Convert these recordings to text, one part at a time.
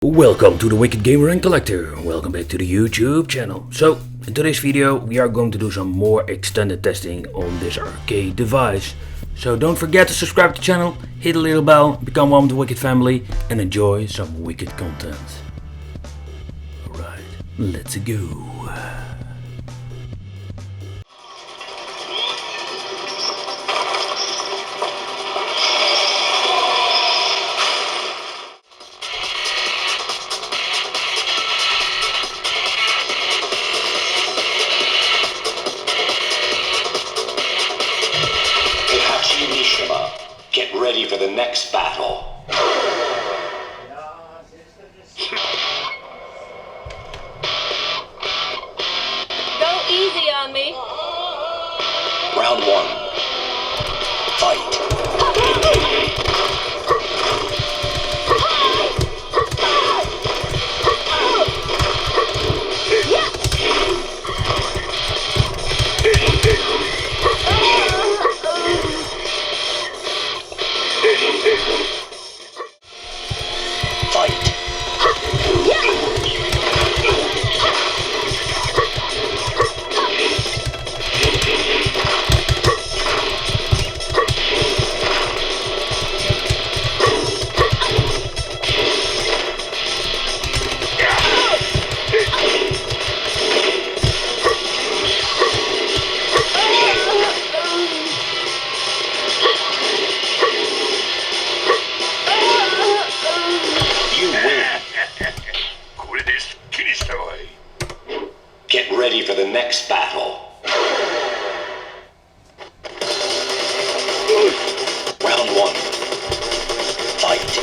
Welcome to the Wicked Gamer and Collector. Welcome back to the YouTube channel. So, in today's video we are going to do some more extended testing on this arcade device. So don't forget to subscribe to the channel, hit the little bell, become one of the Wicked family and enjoy some wicked content. Alright, let's go. Get ready for the next battle. Go easy on me. Round one. Fight. Get ready for the next battle. Round one. Fight.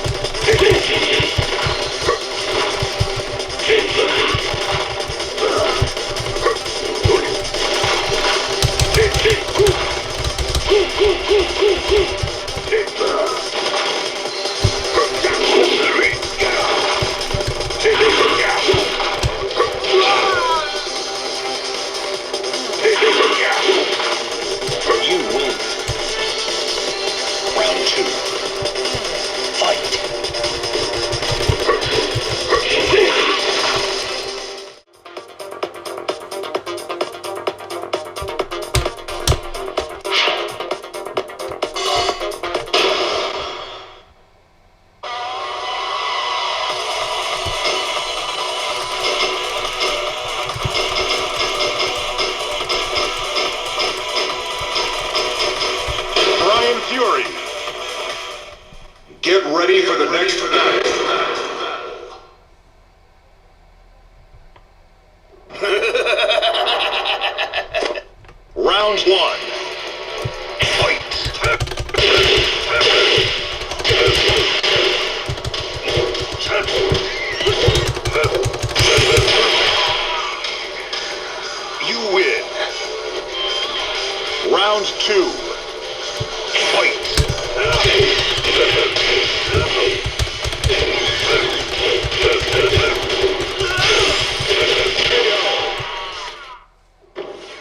You win. Round two. Fight. Fury. Get ready for the next battle. Round one. Fight. You win. Round two.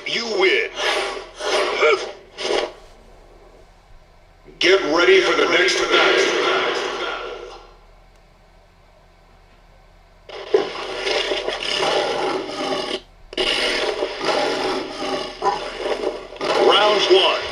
You win. Get ready for the next battle. Round one.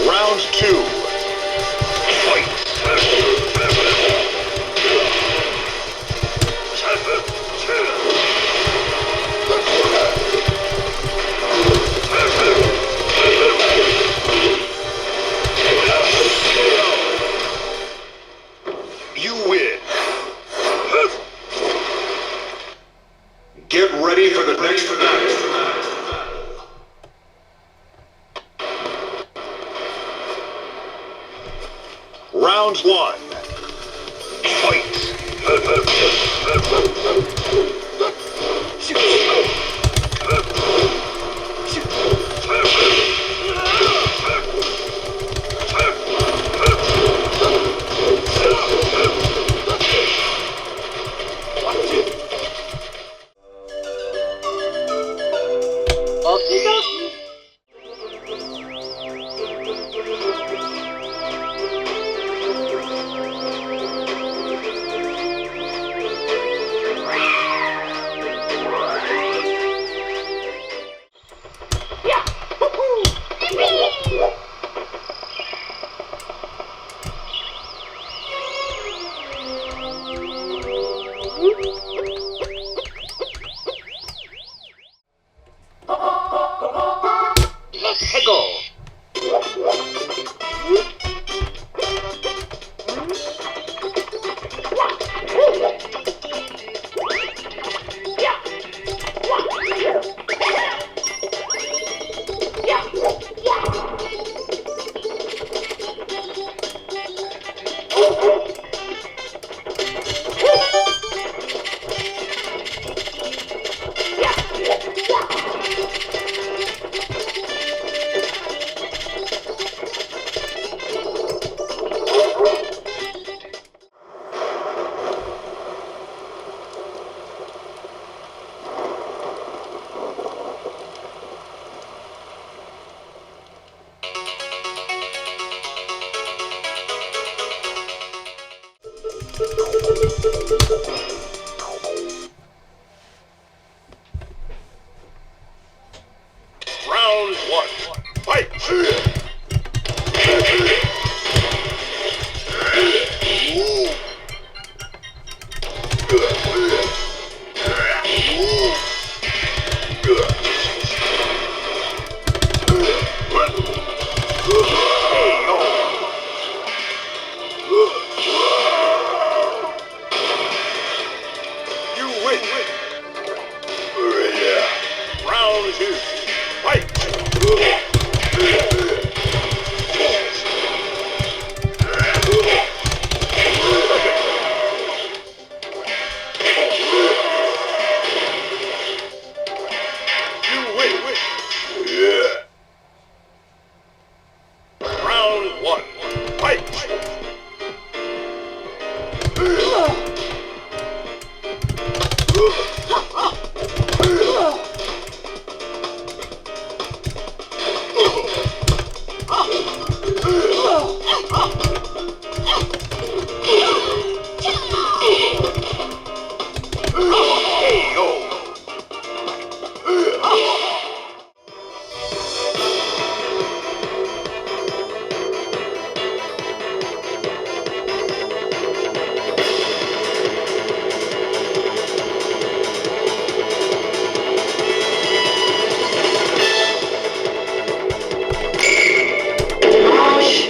Round two. Fight. You win. Get ready for the next battle. Round one. Fight.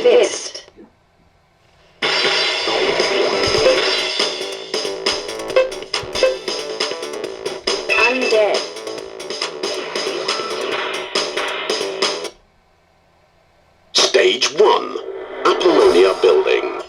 Fist. Undead. Stage 1. Apollonia Building.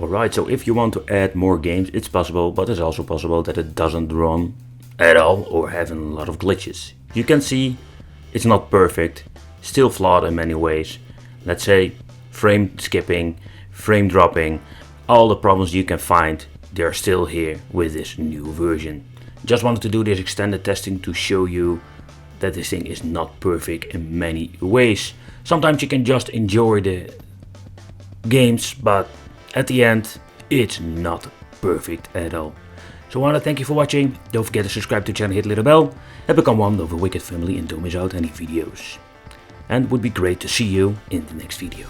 Alright, so if you want to add more games, it's possible, but it's also possible that it doesn't run at all or having a lot of glitches. You can see it's not perfect, still flawed in many ways. Let's say frame skipping, frame dropping, all the problems you can find, they're still here with this new version. Just wanted to do this extended testing to show you that this thing is not perfect in many ways. Sometimes you can just enjoy the games, but at the end it's not perfect at all. So I want to thank you for watching. Don't forget to subscribe to the channel, hit the little bell, and become one of the Wicked family and don't miss out any videos. And it would be great to see you in the next video.